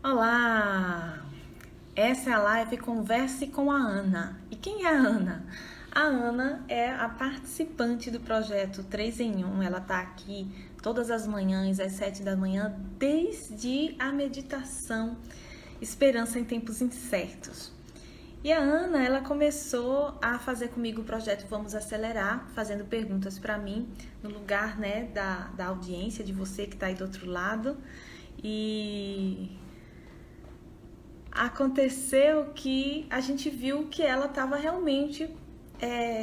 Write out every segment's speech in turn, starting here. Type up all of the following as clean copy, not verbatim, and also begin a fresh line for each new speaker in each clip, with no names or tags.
Olá! Essa é a live Converse com a Ana. E quem é a Ana? A Ana é a participante do projeto 3 em 1. Ela está aqui todas as manhãs, às 7 da manhã, desde a meditação Esperança em Tempos Incertos. E a Ana, ela começou a fazer comigo o projeto Vamos Acelerar, fazendo perguntas para mim, no lugar, né, da audiência, de você que está aí do outro lado. E aconteceu que a gente viu que ela estava realmente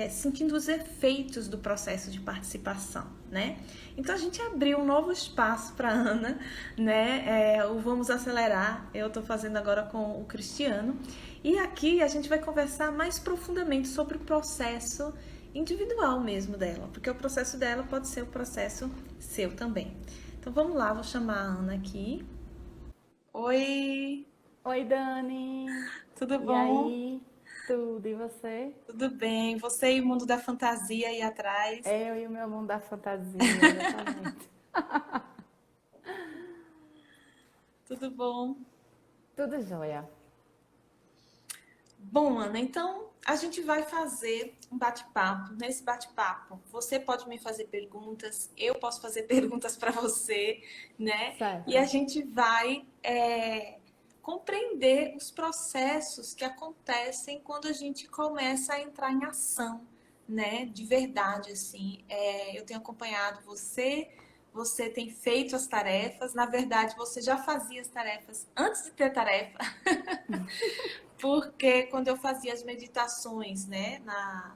sentindo os efeitos do processo de participação, né? Então a gente abriu um novo espaço para Ana, né? O Vamos Acelerar, eu estou fazendo agora com o Cristiano, e aqui a gente vai conversar mais profundamente sobre o processo individual mesmo dela, porque o processo dela pode ser o processo seu também. Então vamos lá, vou chamar a Ana aqui. Oi,
Oi, Dani.
tudo
E
bom?
aí? Tudo? E você?
Tudo bem? Você e o mundo da fantasia aí atrás?
Eu e o meu mundo da fantasia, exatamente.
Tudo bom?
Tudo jóia.
Bom, Ana, então a gente vai fazer um bate-papo. Nesse bate-papo, você pode me fazer perguntas, eu posso fazer perguntas para você, né? E a
Certo.
gente vai compreender os processos que acontecem quando a gente começa a entrar em ação, né? De verdade, assim. Eu tenho acompanhado você. Você tem feito as tarefas, na verdade, você já fazia as tarefas antes de ter tarefa, porque quando eu fazia as meditações, né,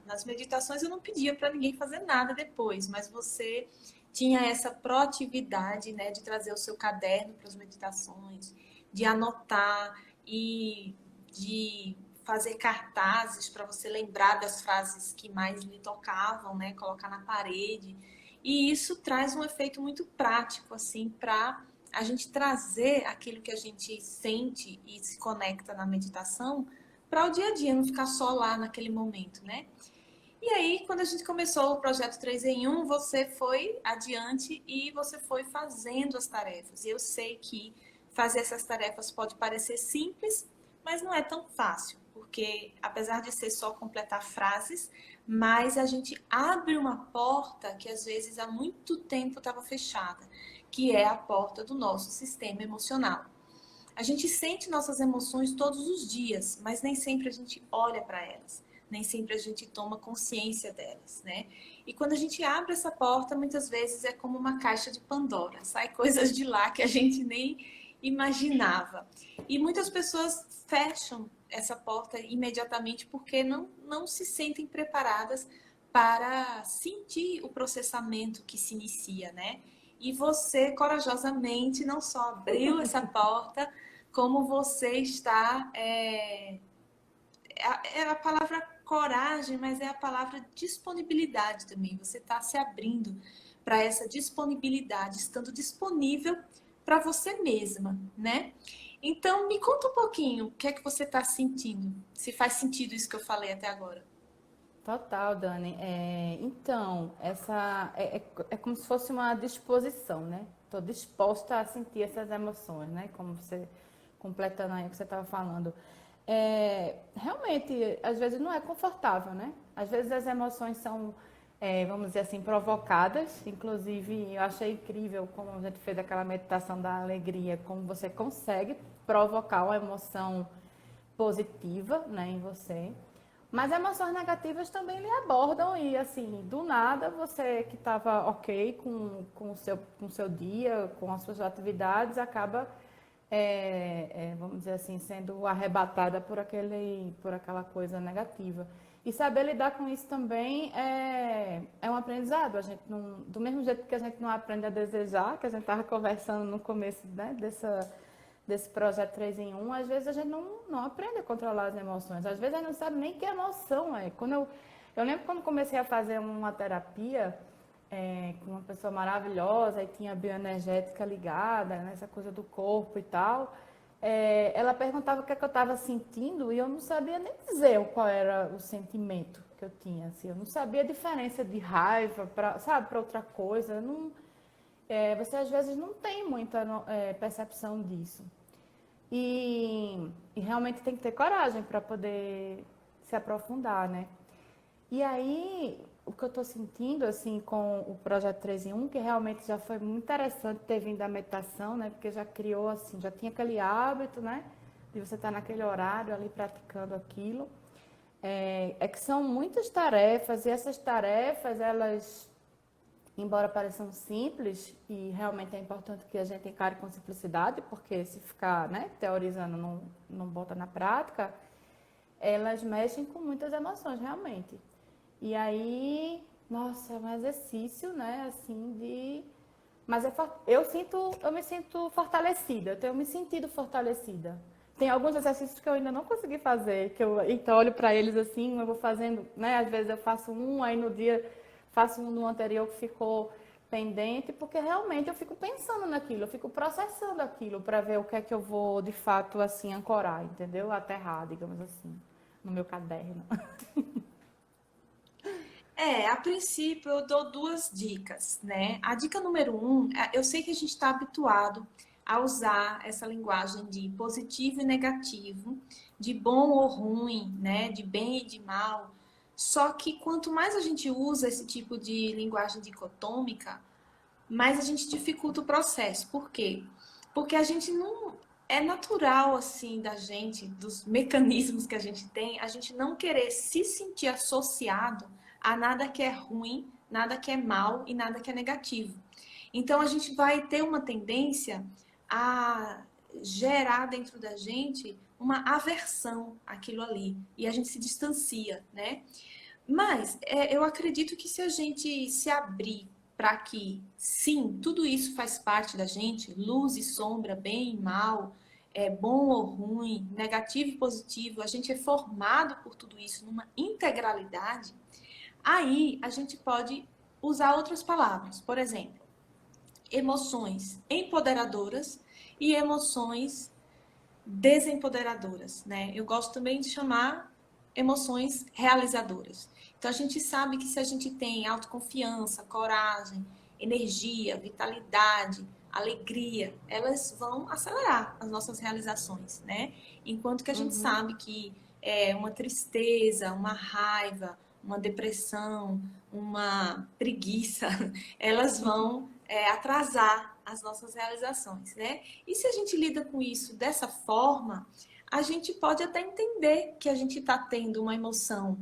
nas meditações eu não pedia para ninguém fazer nada depois, mas você tinha essa proatividade, né, de trazer o seu caderno para as meditações, de anotar e de fazer cartazes para você lembrar das frases que mais lhe tocavam, né, colocar na parede. E isso traz um efeito muito prático, assim, para a gente trazer aquilo que a gente sente e se conecta na meditação para o dia a dia, não ficar só lá naquele momento, né? E aí, quando a gente começou o projeto 3 em 1, você foi adiante e você foi fazendo as tarefas. E eu sei que fazer essas tarefas pode parecer simples, mas não é tão fácil, porque apesar de ser só completar frases, mas a gente abre uma porta que às vezes há muito tempo estava fechada, que é a porta do nosso sistema emocional. A gente sente nossas emoções todos os dias, mas nem sempre a gente olha para elas, nem sempre a gente toma consciência delas, né? E quando a gente abre essa porta, muitas vezes é como uma caixa de Pandora, sai coisas de lá que a gente nem imaginava. E muitas pessoas fecham essa porta imediatamente porque não se sentem preparadas para sentir o processamento que se inicia, né? E você corajosamente não só abriu essa porta, como você está. É a palavra coragem, mas é a palavra disponibilidade também. Você está se abrindo para essa disponibilidade, estando disponível para você mesma, né? Então, me conta um pouquinho o que é que você está sentindo, se faz sentido isso que eu falei até agora.
Total, Dani. Então, é como se fosse uma disposição, né? Estou disposta a sentir essas emoções, né? Como você, completando aí o que você estava falando. Realmente, às vezes não é confortável, né? Às vezes as emoções são, vamos dizer assim, provocadas. Inclusive, eu achei incrível como a gente fez aquela meditação da alegria, como você consegue provocar uma emoção positiva, né, em você. Mas emoções negativas também lhe abordam e, assim, do nada, você que estava ok com o seu dia, com as suas atividades, acaba, vamos dizer assim, sendo arrebatada por aquela coisa negativa. E saber lidar com isso também é um aprendizado. A gente não, do mesmo jeito que a gente não aprende a desejar, que a gente estava conversando no começo, né, desse projeto 3 em 1, às vezes a gente não aprende a controlar as emoções. Às vezes a gente não sabe nem que emoção é. Eu lembro quando comecei a fazer uma terapia com uma pessoa maravilhosa e tinha a bioenergética ligada, nessa coisa do corpo e tal. Ela perguntava o que é que eu estava sentindo e eu não sabia nem dizer qual era o sentimento que eu tinha. Assim, eu não sabia a diferença de raiva para, sabe, para outra coisa. Você às vezes não tem muita percepção disso. e realmente tem que ter coragem para poder se aprofundar, né? E aí, o que eu estou sentindo, assim, com o Projeto 3 em 1, que realmente já foi muito interessante ter vindo da meditação, né? Porque já criou, assim, já tinha aquele hábito, né? De você estar naquele horário ali praticando aquilo. É que são muitas tarefas, e essas tarefas, elas, embora pareçam simples, e realmente é importante que a gente encare com simplicidade, porque se ficar, né, teorizando, não bota na prática, elas mexem com muitas emoções, realmente. E aí, nossa, é um exercício, né, assim, de... Mas eu me sinto fortalecida, eu tenho me sentido fortalecida. Tem alguns exercícios que eu ainda não consegui fazer, que eu então olho para eles assim, eu vou fazendo, né, às vezes eu faço um, aí no dia faço um no anterior que ficou pendente, porque realmente eu fico pensando naquilo, eu fico processando aquilo para ver o que é que eu vou, de fato, assim, ancorar, entendeu? Aterrar, digamos assim, no meu caderno.
A princípio eu dou duas dicas, né? A dica número um, eu sei que a gente está habituado a usar essa linguagem de positivo e negativo, de bom ou ruim, né? De bem e de mal. Só que quanto mais a gente usa esse tipo de linguagem dicotômica, mais a gente dificulta o processo. Por quê? Porque a gente não. É natural, assim, da gente, dos mecanismos que a gente tem, a gente não querer se sentir associado a nada que é ruim, nada que é mal e nada que é negativo. Então, a gente vai ter uma tendência a gerar dentro da gente uma aversão àquilo ali. E a gente se distancia, né? Mas eu acredito que se a gente se abrir para que, sim, tudo isso faz parte da gente, luz e sombra, bem e mal, é bom ou ruim, negativo e positivo, a gente é formado por tudo isso numa integralidade, aí a gente pode usar outras palavras. Por exemplo, emoções empoderadoras e emoções desempoderadoras, né? Eu gosto também de chamar emoções realizadoras. Então a gente sabe que se a gente tem autoconfiança, coragem, energia, vitalidade, alegria, elas vão acelerar as nossas realizações, né? Enquanto que a gente
Uhum.
sabe que uma tristeza, uma raiva, uma depressão, uma preguiça, elas vão atrasar as nossas realizações, né? E se a gente lida com isso dessa forma, a gente pode até entender que a gente está tendo uma emoção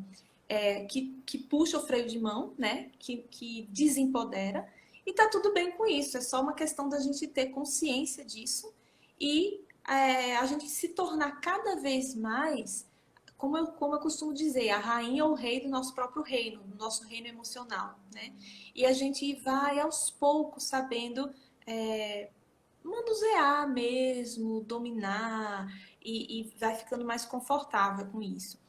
que puxa o freio de mão, né? Que desempodera. E tá tudo bem com isso. É só uma questão da gente ter consciência disso e a gente se tornar cada vez mais, como eu costumo dizer, a rainha ou o rei do nosso próprio reino, do nosso reino emocional, né? E a gente vai aos poucos sabendo é, manusear mesmo, dominar e vai ficando mais confortável com isso.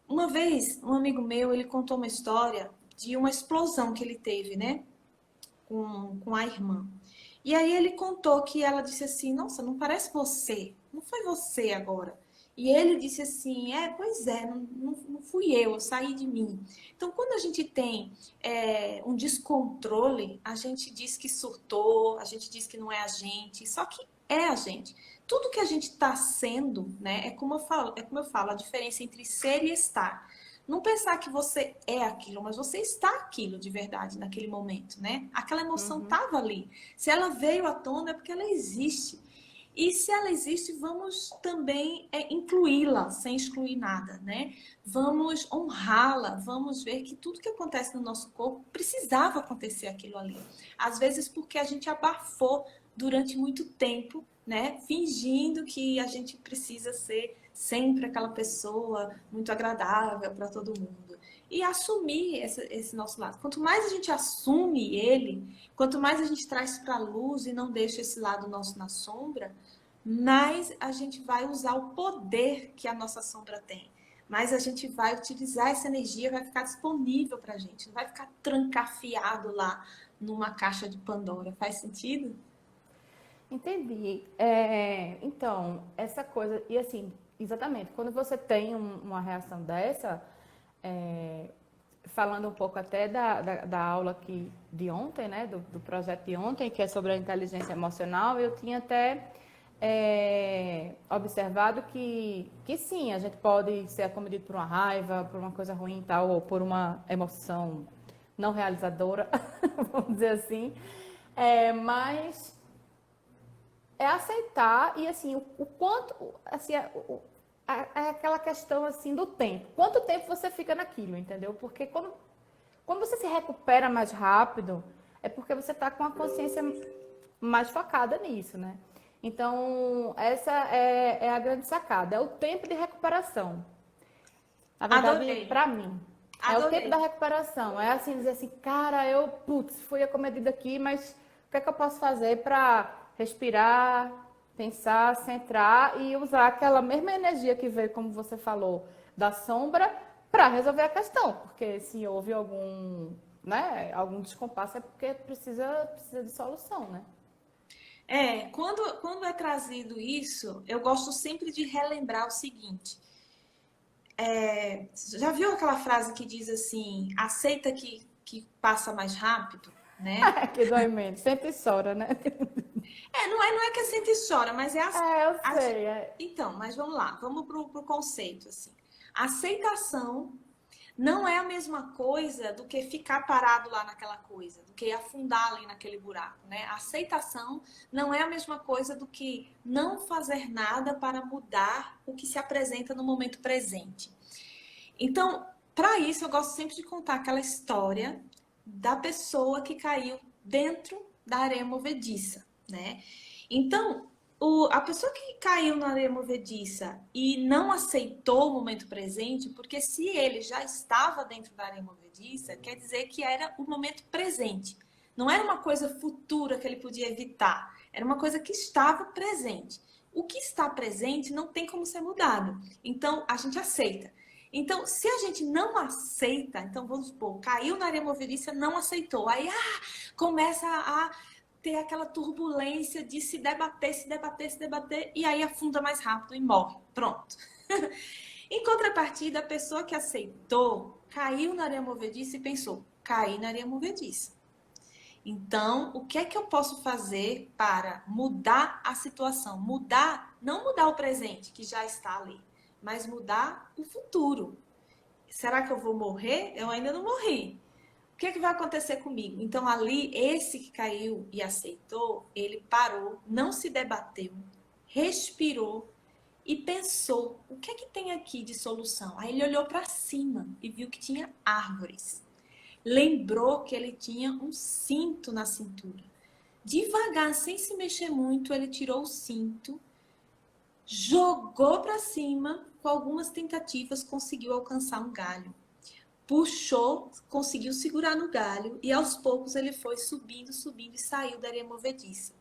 Uma vez, um amigo meu, ele contou uma história de uma explosão que ele teve, né, com a irmã. E aí ele contou que ela disse assim, nossa, não parece você, não foi você agora. E ele disse assim, pois é, não fui eu saí de mim. Então, quando a gente tem um descontrole, a gente diz que surtou, a gente diz que não é a gente, só que é a gente. Tudo que a gente está sendo, né, é como eu falo, a diferença entre ser e estar. Não pensar que você é aquilo, mas você está aquilo de verdade naquele momento, né? Aquela emoção
Uhum.
estava ali. Se ela veio à tona é porque ela existe. E se ela existe, vamos também incluí-la, sem excluir nada, né? Vamos honrá-la, vamos ver que tudo que acontece no nosso corpo precisava acontecer aquilo ali. Às vezes porque a gente abafou durante muito tempo, né? Fingindo que a gente precisa ser sempre aquela pessoa muito agradável para todo mundo. E assumir esse nosso lado. Quanto mais a gente assume ele, quanto mais a gente traz para a luz e não deixa esse lado nosso na sombra, mais a gente vai usar o poder que a nossa sombra tem. Mais a gente vai utilizar essa energia, vai ficar disponível para a gente. Não vai ficar trancafiado lá numa caixa de Pandora. Faz sentido?
Entendi. Então, essa coisa, e assim, exatamente, quando você tem uma reação dessa, é, falando um pouco até da aula de ontem, né, do projeto de ontem, que é sobre a inteligência emocional, eu tinha até observado que sim, a gente pode ser acometido por uma raiva, por uma coisa ruim e tal, ou por uma emoção não realizadora, vamos dizer assim. Mas é aceitar e assim, o quanto, assim, é aquela questão assim do tempo. Quanto tempo você fica naquilo, entendeu? Porque quando você se recupera mais rápido, é porque você está com a consciência mais focada nisso, né? Então, essa é a grande sacada, é o tempo de recuperação. Na verdade,
Adorei,
para mim, é o tempo
adorei.
da recuperação. É assim, dizer assim, cara, fui acometido aqui, mas o que é que eu posso fazer para respirar, pensar, centrar e usar aquela mesma energia que veio, como você falou, da sombra, para resolver a questão. Porque se houve algum descompasso, é porque precisa de solução, né?
Quando é trazido isso, eu gosto sempre de relembrar o seguinte. Já viu aquela frase que diz assim, aceita que passa mais rápido, né?
Que dói menos. Sempre chora, né?
Não é que a gente chora, mas é
Eu
a-
sei.
Então, mas vamos lá, vamos pro conceito, assim. Aceitação não é a mesma coisa do que ficar parado lá naquela coisa, do que afundar ali naquele buraco, né? A aceitação não é a mesma coisa do que não fazer nada para mudar o que se apresenta no momento presente. Então, para isso, eu gosto sempre de contar aquela história da pessoa que caiu dentro da areia movediça, né? Então, a pessoa que caiu na areia movediça e não aceitou o momento presente, porque se ele já estava dentro da areia movediça, quer dizer que era o momento presente. Não era uma coisa futura que ele podia evitar, era uma coisa que estava presente. O que está presente não tem como ser mudado. Então, a gente aceita. Então, se a gente não aceita, então vamos supor, caiu na areia movediça, não aceitou. Aí começa a ter aquela turbulência de se debater, se debater, se debater, e aí afunda mais rápido e morre. Pronto. Em contrapartida, a pessoa que aceitou caiu na areia movediça e pensou: caí na areia movediça. Então, o que é que eu posso fazer para mudar a situação? Não mudar o presente, que já está ali, mas mudar o futuro. Será que eu vou morrer? Eu ainda não morri. O que é que vai acontecer comigo? Então, ali, esse que caiu e aceitou, ele parou, não se debateu, respirou e pensou: o que é que tem aqui de solução? Aí ele olhou para cima e viu que tinha árvores. Lembrou que ele tinha um cinto na cintura. Devagar, sem se mexer muito, ele tirou o cinto, jogou para cima, com algumas tentativas conseguiu alcançar um galho. Puxou, conseguiu segurar no galho e aos poucos ele foi subindo, subindo e saiu da areia movediça.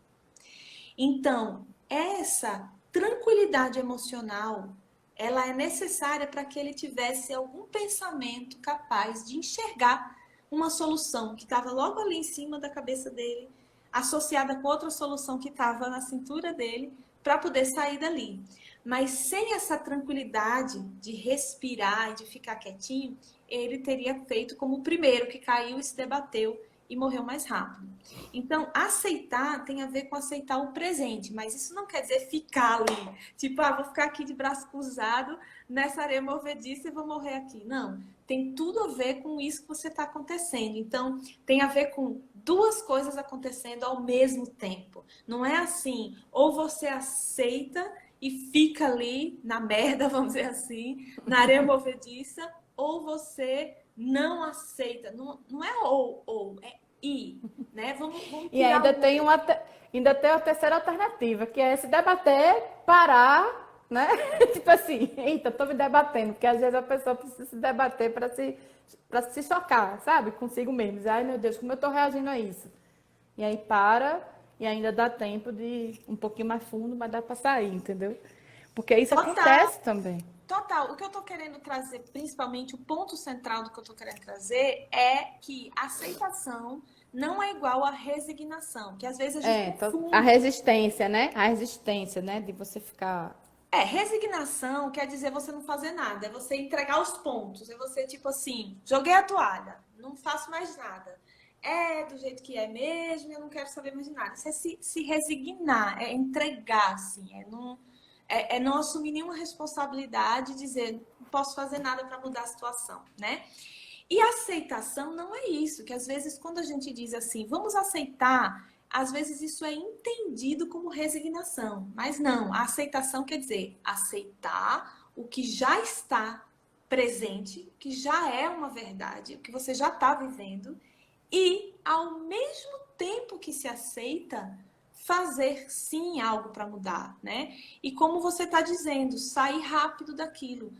Então, essa tranquilidade emocional, ela é necessária para que ele tivesse algum pensamento capaz de enxergar uma solução que estava logo ali em cima da cabeça dele, associada com outra solução que estava na cintura dele, para poder sair dali. Mas sem essa tranquilidade de respirar e de ficar quietinho, ele teria feito como o primeiro que caiu e se debateu e morreu mais rápido. Então, aceitar tem a ver com aceitar o presente, mas isso não quer dizer ficar ali, tipo, vou ficar aqui de braço cruzado nessa areia movediça e vou morrer aqui. Não, tem tudo a ver com isso que você está acontecendo. Então, tem a ver com duas coisas acontecendo ao mesmo tempo. Não é assim, ou você aceita e fica ali na merda, vamos dizer assim, na areia movediça, ou você não aceita. Não é ou, é e, né? Vamos
E
tirar
ainda tem a terceira alternativa, que é se debater, parar, né? Tipo assim, eita, tô me debatendo, porque às vezes a pessoa precisa se debater para se chocar, sabe? Consigo mesmo. Dizer, ai meu Deus, como eu tô reagindo a isso? E aí para e ainda dá tempo de ir um pouquinho mais fundo, mas dá para sair, entendeu? Porque isso
total,
acontece também.
total. O que eu tô querendo trazer, principalmente o ponto central do que eu tô querendo trazer é que a aceitação não é igual à resignação, que às vezes a gente
A
confunde.
resistência, né? A resistência, né? De você ficar.
Resignação quer dizer você não fazer nada, é você entregar os pontos, é você tipo assim, joguei a toalha, não faço mais nada. é do jeito que é mesmo, eu não quero saber mais de nada. Isso é se resignar, é entregar, assim, é não assumir nenhuma responsabilidade e dizer, não posso fazer nada para mudar a situação, né? E a aceitação não é isso, que às vezes quando a gente diz assim, vamos aceitar, às vezes isso é entendido como resignação, mas não, a aceitação quer dizer aceitar o que já está presente, que já é uma verdade, o que você já está vivendo, e ao mesmo tempo que se aceita, fazer sim algo para mudar, né? E como você está dizendo, sair rápido daquilo,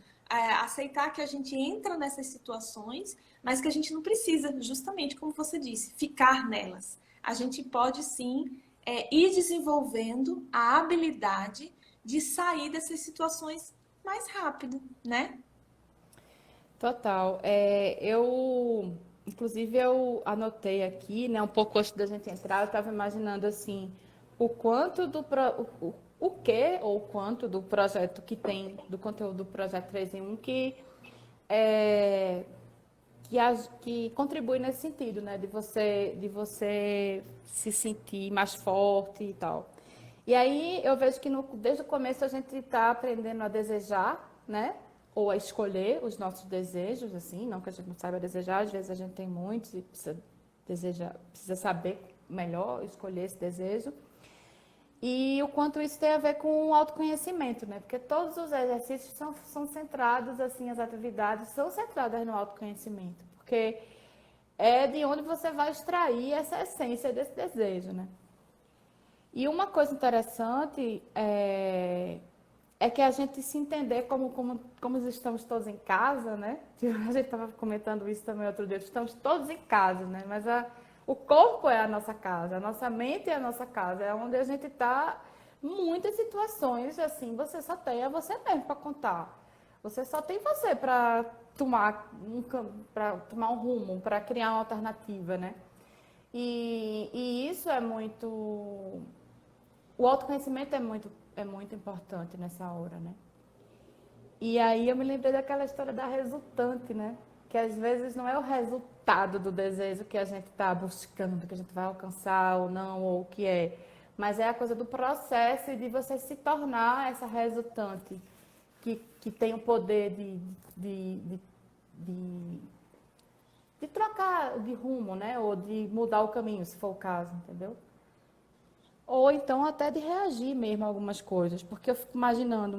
aceitar que a gente entra nessas situações, mas que a gente não precisa, justamente como você disse, ficar nelas. A gente pode sim ir desenvolvendo a habilidade de sair dessas situações mais rápido, né?
Total. Inclusive, eu anotei aqui, né, um pouco antes da gente entrar, eu estava imaginando assim, o quanto o que ou o quanto do projeto que tem, do conteúdo do projeto 3 em 1 é, que contribui nesse sentido, né, de você se sentir mais forte e tal. E aí eu vejo que desde o começo a gente está aprendendo a desejar, né? Ou a escolher os nossos desejos, assim, não que a gente não saiba desejar, às vezes a gente tem muitos e precisa saber melhor escolher esse desejo. E o quanto isso tem a ver com o autoconhecimento, né? Porque todos os exercícios são centrados, assim, as atividades são centradas no autoconhecimento. Porque é de onde você vai extrair essa essência desse desejo, né? E uma coisa interessante é que a gente se entender como estamos todos em casa, né? A gente estava comentando isso também outro dia, estamos todos em casa, né? Mas o corpo é a nossa casa, a nossa mente é a nossa casa, é onde a gente está. Muitas situações, assim, você só tem a você mesmo para contar. Você só tem você para tomar um rumo, para criar uma alternativa, né? E isso é muito. O autoconhecimento é muito importante nessa hora, né? E aí eu me lembrei daquela história da resultante, né? Que às vezes não é o resultado do desejo que a gente está buscando, que a gente vai alcançar ou não, ou o que é. Mas é a coisa do processo e de você se tornar essa resultante que tem o poder de, de trocar de rumo, né? Ou de mudar o caminho, se for o caso, entendeu? Ou então até de reagir mesmo a algumas coisas, porque eu fico imaginando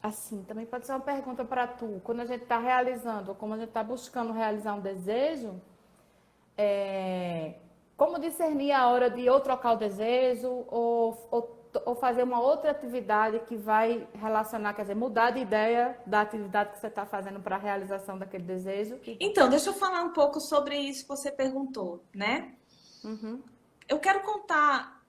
assim, também pode ser uma pergunta para tu, quando a gente está realizando, ou como a gente está buscando realizar um desejo, como discernir a hora de ou trocar o desejo, ou fazer uma outra atividade que vai relacionar, quer dizer, mudar de ideia da atividade que você está fazendo para a realização daquele desejo.
Então, deixa eu falar um pouco sobre isso que você perguntou, né?
Uhum.
Eu quero contar,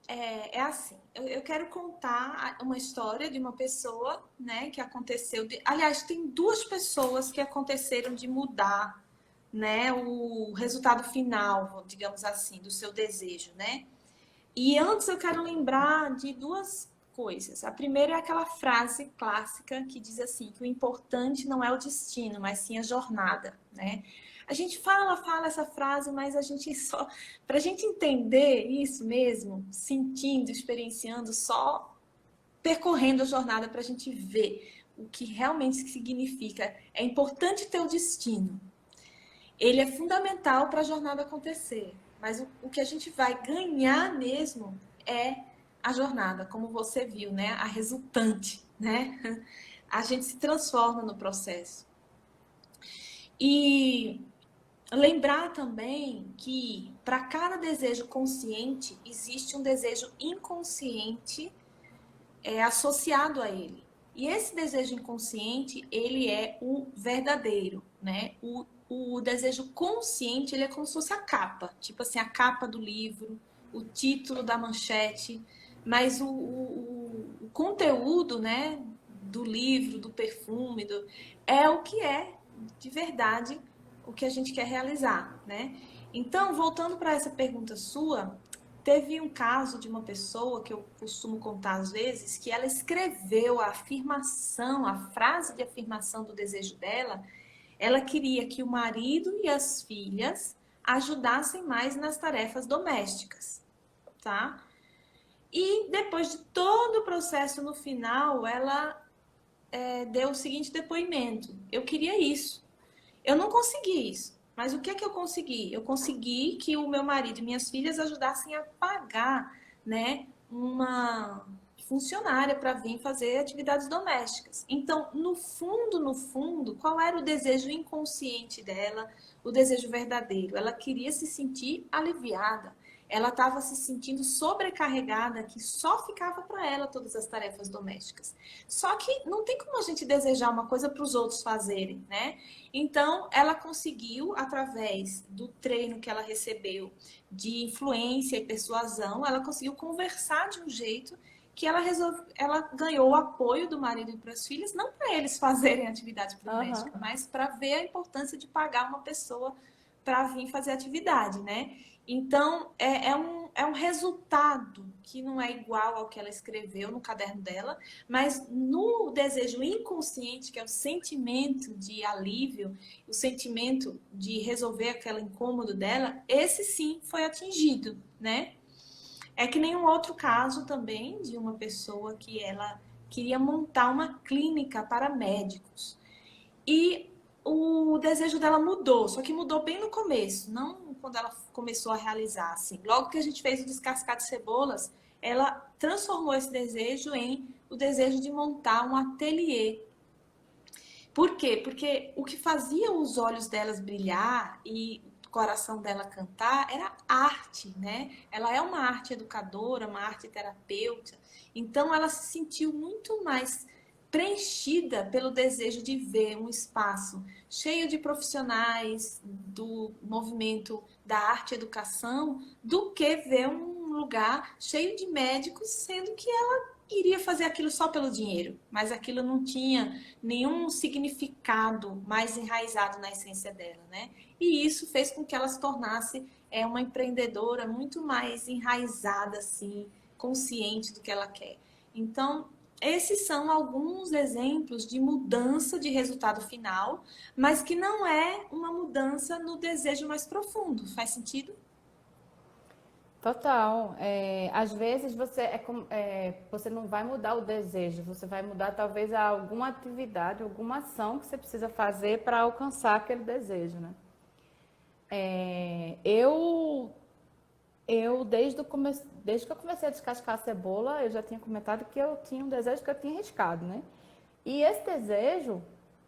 assim, eu quero contar uma história de uma pessoa, né, que aconteceu, aliás, tem duas pessoas que aconteceram de mudar, né, o resultado final, digamos assim, do seu desejo, né? E antes eu quero lembrar de duas coisas. A primeira é aquela frase clássica que diz assim, que o importante não é o destino, mas sim a jornada, né? A gente fala essa frase, mas a gente só, para a gente entender isso mesmo, sentindo, experienciando, só percorrendo a jornada para a gente ver o que realmente significa. É importante ter o destino. Ele é fundamental para a jornada acontecer. Mas o que a gente vai ganhar mesmo é a jornada, como você viu, né? A resultante, né? A gente se transforma no processo. E lembrar também que para cada desejo consciente existe um desejo inconsciente associado a ele. E esse desejo inconsciente, ele é o verdadeiro, né? O desejo consciente, ele é como se fosse a capa. Tipo assim, a capa do livro, o título da manchete. Mas o conteúdo, né? Do livro, do perfume, é o que é, de verdade, o que a gente quer realizar, né? Então, voltando para essa pergunta sua, teve um caso de uma pessoa que eu costumo contar às vezes, que ela escreveu a afirmação, a frase de afirmação do desejo dela. Ela queria que o marido e as filhas ajudassem mais nas tarefas domésticas, tá? E depois de todo o processo, no final, ela deu o seguinte depoimento: eu queria isso, eu não consegui isso. Mas o que é que eu consegui? Eu consegui que o meu marido e minhas filhas ajudassem a pagar, né, uma funcionária para vir fazer atividades domésticas. Então, no fundo, qual era o desejo inconsciente dela, o desejo verdadeiro? Ela queria se sentir aliviada. Ela estava se sentindo sobrecarregada, que só ficava para ela todas as tarefas domésticas. Só que não tem como a gente desejar uma coisa para os outros fazerem, né? Então, ela conseguiu, através do treino que ela recebeu de influência e persuasão, ela conseguiu conversar de um jeito que ela ganhou o apoio do marido e para as filhas, não para eles fazerem atividade doméstica, mas para ver a importância de pagar uma pessoa para vir fazer atividade, né? Então, é um resultado que não é igual ao que ela escreveu no caderno dela, mas no desejo inconsciente, que é o sentimento de alívio, o sentimento de resolver aquele incômodo dela, esse sim foi atingido, né? É que nem um outro caso também de uma pessoa que ela queria montar uma clínica para médicos. E o desejo dela mudou, só que mudou bem no começo, não quando ela começou a realizar, assim. Logo que a gente fez o descascar de cebolas, ela transformou esse desejo em o desejo de montar um ateliê. Por quê? Porque o que fazia os olhos delas brilhar e o coração dela cantar era arte, né? Ela é uma arte educadora, uma arte terapeuta. Então ela se sentiu muito mais preenchida pelo desejo de ver um espaço cheio de profissionais do movimento da arte e educação do que ver um lugar cheio de médicos, sendo que ela iria fazer aquilo só pelo dinheiro, mas aquilo não tinha nenhum significado mais enraizado na essência dela, né? E isso fez com que ela se tornasse uma empreendedora muito mais enraizada, assim, consciente do que ela quer. Então, esses são alguns exemplos de mudança de resultado final, mas que não é uma mudança no desejo mais profundo. Faz sentido?
Total. Às vezes você não vai mudar o desejo, você vai mudar talvez alguma atividade, alguma ação que você precisa fazer para alcançar aquele desejo, né? É, eu, desde que eu comecei a descascar a cebola, eu já tinha comentado que eu tinha um desejo que eu tinha riscado, né? E esse desejo,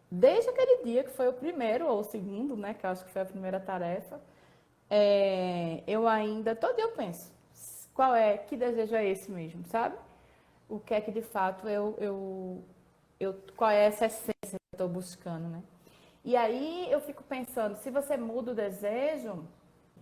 desde aquele dia que foi o primeiro ou o segundo, né? Que eu acho que foi a primeira tarefa, eu ainda, todo dia eu penso, que desejo é esse mesmo, sabe? O que é que de fato qual é essa essência que eu estou buscando, né? E aí eu fico pensando, se você muda o desejo,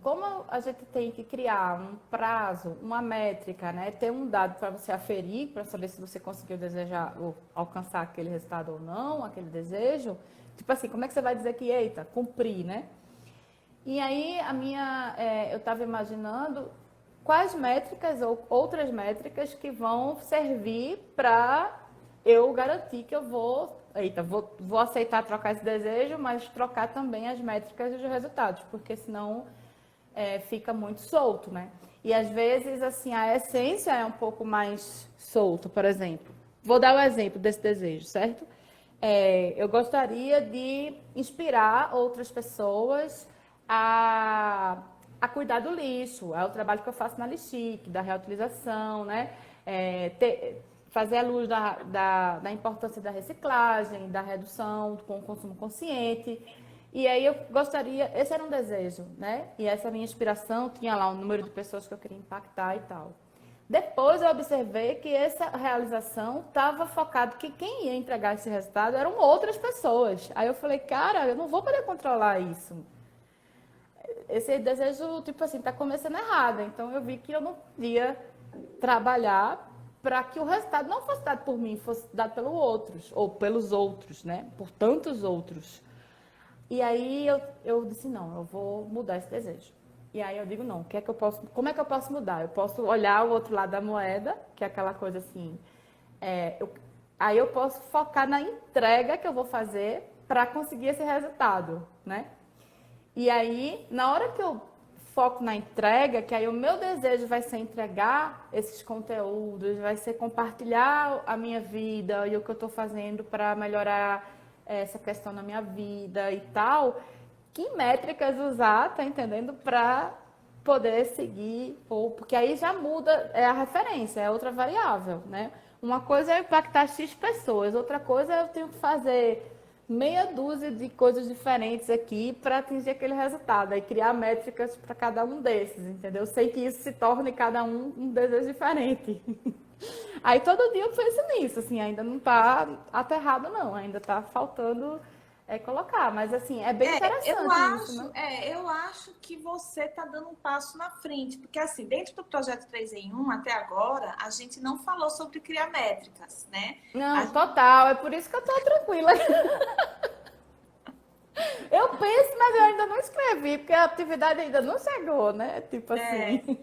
como a gente tem que criar um prazo, uma métrica, né? Ter um dado para você aferir, para saber se você conseguiu desejar ou alcançar aquele resultado ou não, aquele desejo. Tipo assim, como é que você vai dizer que, eita, cumpri, né? E aí eu estava imaginando quais métricas ou outras métricas que vão servir para eu garantir que eu vou aceitar trocar esse desejo, mas trocar também as métricas e os resultados, porque senão fica muito solto, né? E às vezes, assim, a essência é um pouco mais solta, por exemplo. Vou dar o exemplo desse desejo, certo? Eu gostaria de inspirar outras pessoas a cuidar do lixo. É o trabalho que eu faço na Lixique, da reutilização, né? Fazer a luz da importância da reciclagem, da redução com o consumo consciente. E aí eu gostaria, esse era um desejo, né? E essa minha inspiração tinha lá o número de pessoas que eu queria impactar e tal. Depois eu observei que essa realização estava focado que quem ia entregar esse resultado eram outras pessoas. Aí eu falei, cara, eu não vou poder controlar isso. Esse desejo, tipo assim, está começando errado. Então eu vi que eu não podia trabalhar para que o resultado não fosse dado por mim, fosse dado pelos outros, ou pelos outros, né? Por tantos outros. E aí eu disse, não, eu vou mudar esse desejo. E aí eu digo, não, como é que eu posso mudar? Eu posso olhar o outro lado da moeda, que é aquela coisa assim, aí eu posso focar na entrega que eu vou fazer para conseguir esse resultado, né? E aí, na hora que eu foco na entrega, que aí o meu desejo vai ser entregar esses conteúdos, vai ser compartilhar a minha vida e o que eu estou fazendo para melhorar essa questão na minha vida e tal, que métricas usar, tá entendendo? Para poder seguir, ou porque aí já muda a referência, é outra variável, né? Uma coisa é impactar X pessoas, outra coisa é eu tenho que fazer meia dúzia de coisas diferentes aqui para atingir aquele resultado, aí criar métricas para cada um desses, entendeu? Eu sei que isso se torna em cada um desejo diferente. Aí todo dia eu penso nisso, assim, ainda não está aterrado não, ainda está faltando colocar, mas assim, é bem interessante isso, né?
Eu acho que você está dando um passo na frente, porque assim, dentro do projeto 3 em 1, até agora, a gente não falou sobre criar métricas, né?
Não, total, é por isso que eu tô tranquila. Eu penso, mas eu ainda não escrevi, porque a atividade ainda não chegou, né? Tipo assim.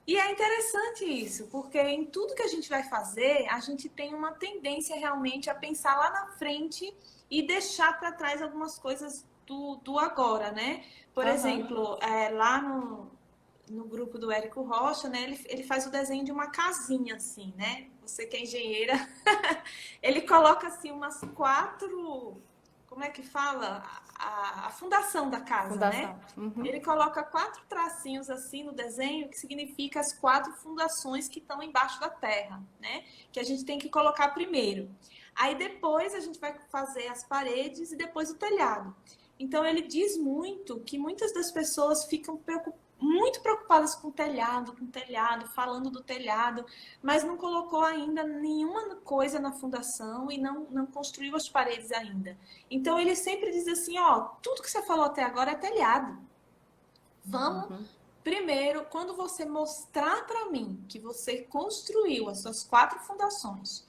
E é interessante isso, porque em tudo que a gente vai fazer, a gente tem uma tendência realmente a pensar lá na frente e deixar para trás algumas coisas do agora, né? Por exemplo, lá no grupo do Érico Rocha, né? Ele faz o desenho de uma casinha, assim, né? Você que é engenheira, ele coloca assim umas quatro, como é que fala? A fundação da casa, né?
Fundação. Uhum.
Ele coloca quatro tracinhos assim no desenho, que significa as quatro fundações que estão embaixo da terra, né? Que a gente tem que colocar primeiro. Aí depois a gente vai fazer as paredes e depois o telhado. Então ele diz muito que muitas das pessoas ficam muito preocupadas com o telhado, falando do telhado, mas não colocou ainda nenhuma coisa na fundação e não construiu as paredes ainda. Então ele sempre diz assim, ó, tudo que você falou até agora é telhado. Vamos primeiro, quando você mostrar para mim que você construiu as suas quatro fundações,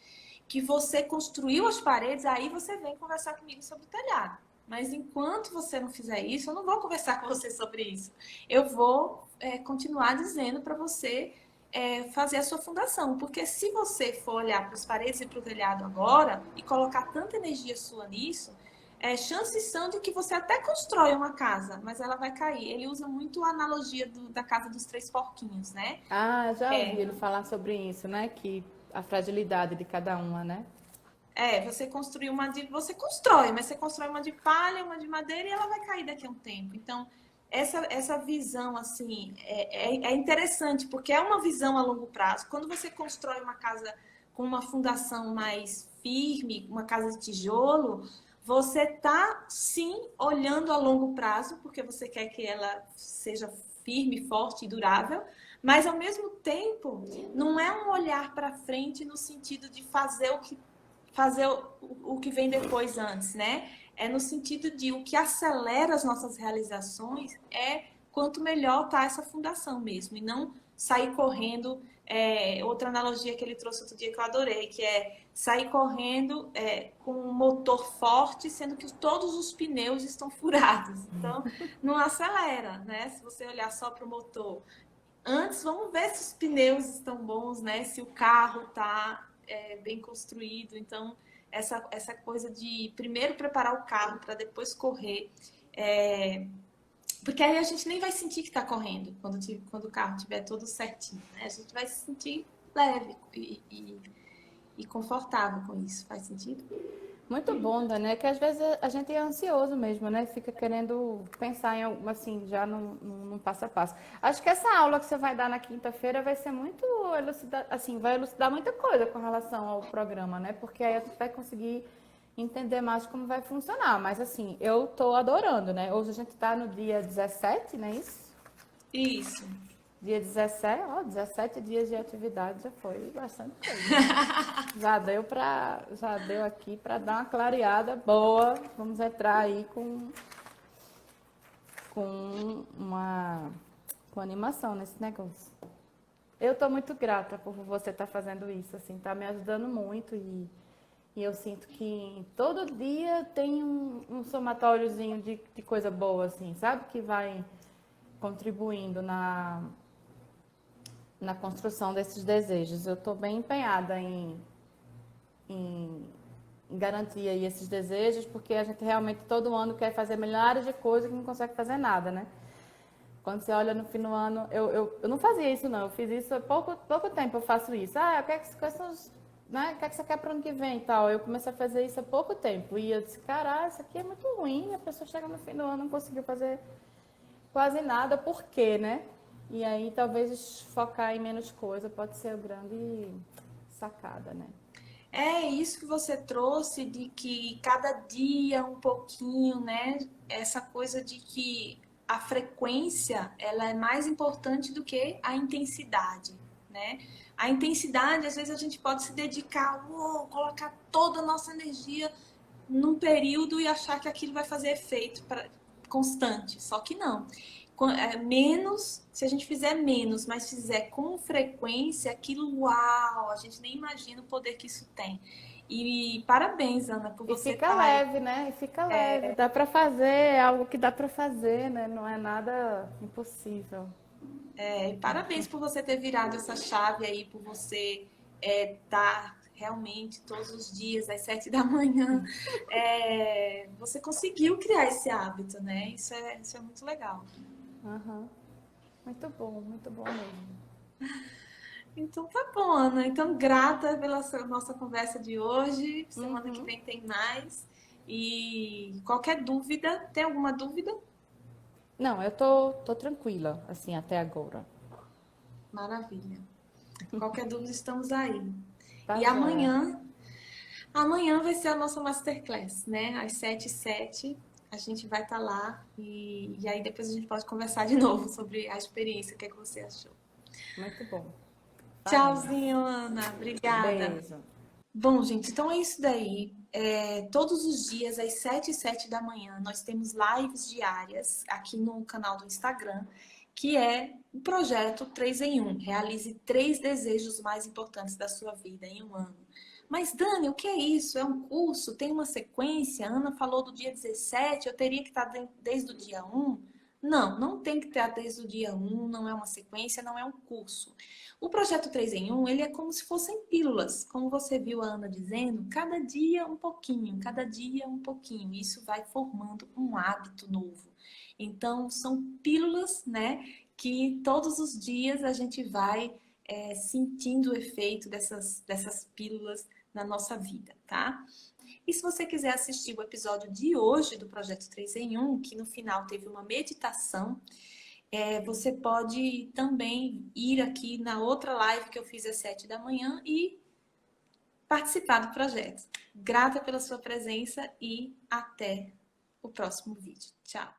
que você construiu as paredes, aí você vem conversar comigo sobre o telhado. Mas enquanto você não fizer isso, eu não vou conversar com você sobre isso. Eu vou continuar dizendo para você fazer a sua fundação. Porque se você for olhar para as paredes e para o telhado agora e colocar tanta energia sua nisso, chances são de que você até constrói uma casa, mas ela vai cair. Ele usa muito a analogia da casa dos três porquinhos, né?
Ah, já ouvi ele falar sobre isso, né? Que a fragilidade de cada uma, né?
Você construir você constrói, mas você constrói uma de palha, uma de madeira e ela vai cair daqui a um tempo. Então, essa visão, assim, é interessante, porque é uma visão a longo prazo. Quando você constrói uma casa com uma fundação mais firme, uma casa de tijolo, você está, sim, olhando a longo prazo, porque você quer que ela seja firme, forte e durável, mas, ao mesmo tempo, não é um olhar para frente no sentido de fazer o que vem depois antes, né? É no sentido de o que acelera as nossas realizações é quanto melhor tá essa fundação mesmo, e não sair correndo. Outra analogia que ele trouxe outro dia que eu adorei, que é sair correndo com um motor forte, sendo que todos os pneus estão furados. Então, não acelera, né? Se você olhar só para o motor. Antes, vamos ver se os pneus estão bons, né? Se o carro está bem construído. Então, essa coisa de primeiro preparar o carro para depois correr. Porque aí a gente nem vai sentir que está correndo quando o carro estiver todo certinho, né? A gente vai se sentir leve e confortável com isso. Faz sentido?
Muito bom, Dani. É que às vezes a gente é ansioso mesmo, né? Fica querendo pensar em algo assim, já num passo a passo. Acho que essa aula que você vai dar na quinta-feira vai ser muito assim, vai elucidar muita coisa com relação ao programa, né? Porque aí a gente vai conseguir entender mais como vai funcionar. Mas assim, eu tô adorando, né? Hoje a gente tá no dia 17, não é isso?
Isso.
Dia 17, 17 dias de atividade já foi bastante coisa. Já deu aqui para dar uma clareada boa. Vamos entrar aí com animação nesse negócio. Eu estou muito grata por você estar fazendo isso, assim, tá me ajudando muito e eu sinto que todo dia tem um somatóriozinho de coisa boa, assim, sabe? Que vai contribuindo na construção desses desejos. Eu estou bem empenhada em garantir aí esses desejos, porque a gente realmente todo ano quer fazer milhares de coisas e não consegue fazer nada, né? Quando você olha no fim do ano, eu não fazia isso não, eu fiz isso há pouco tempo, eu faço isso. Ah, quais são os, né? O que é que você quer para o ano que vem e tal? Eu comecei a fazer isso há pouco tempo e eu disse, cara, isso aqui é muito ruim, a pessoa chega no fim do ano e não conseguiu fazer quase nada, por quê, né? E aí talvez focar em menos coisa pode ser a grande sacada, né?
É isso que você trouxe de que cada dia um pouquinho, né? Essa coisa de que a frequência ela é mais importante do que a intensidade, né? A intensidade, às vezes a gente pode se dedicar, colocar toda a nossa energia num período e achar que aquilo vai fazer efeito constante. Só que não. Menos, se a gente fizer menos, mas fizer com frequência, aquilo, uau, a gente nem imagina o poder que isso tem. E parabéns, Ana, por
E
você
fica
estar aí.
leve, né? E fica leve. Dá para fazer, é algo que dá para fazer, né? Não é nada impossível.
E parabéns por você ter virado essa chave aí, por você estar realmente todos os dias às 7 da manhã. Você conseguiu criar esse hábito, né? Isso é muito legal.
Uhum. Muito bom mesmo.
Então tá bom, Ana. Então, grata pela nossa conversa de hoje. Semana que
Uhum.
vem tem mais. E qualquer dúvida, tem alguma dúvida?
Não, eu tô tranquila, assim, até agora.
Maravilha. Qualquer dúvida, estamos aí.
Tá
E
joia.
amanhã vai ser a nossa masterclass, né? Às 7h07, a gente vai estar lá. E aí depois a gente pode conversar de novo sobre a experiência, o que é que você achou.
Muito bom. Faremos.
Tchauzinho, Ana. Obrigada.
Beijo.
Bom, gente, então é isso daí. Todos os dias, às 7h07 da manhã, nós temos lives diárias aqui no canal do Instagram, que é o projeto 3 em 1. Realize 3 desejos mais importantes da sua vida em um ano. Mas, Dani, o que é isso? É um curso? Tem uma sequência? A Ana falou do dia 17, eu teria que estar desde o dia 1? Não, não tem que estar desde o dia 1, não é uma sequência, não é um curso. O projeto 3 em 1, ele é como se fossem pílulas, como você viu a Ana dizendo, cada dia um pouquinho, cada dia um pouquinho. Isso vai formando um hábito novo. Então, são pílulas, né, que todos os dias a gente vai sentindo o efeito dessas pílulas na nossa vida, tá? E se você quiser assistir o episódio de hoje do Projeto 3 em 1, que no final teve uma meditação, você pode também ir aqui na outra live que eu fiz às 7 da manhã e participar do projeto. Grata pela sua presença e até o próximo vídeo. Tchau!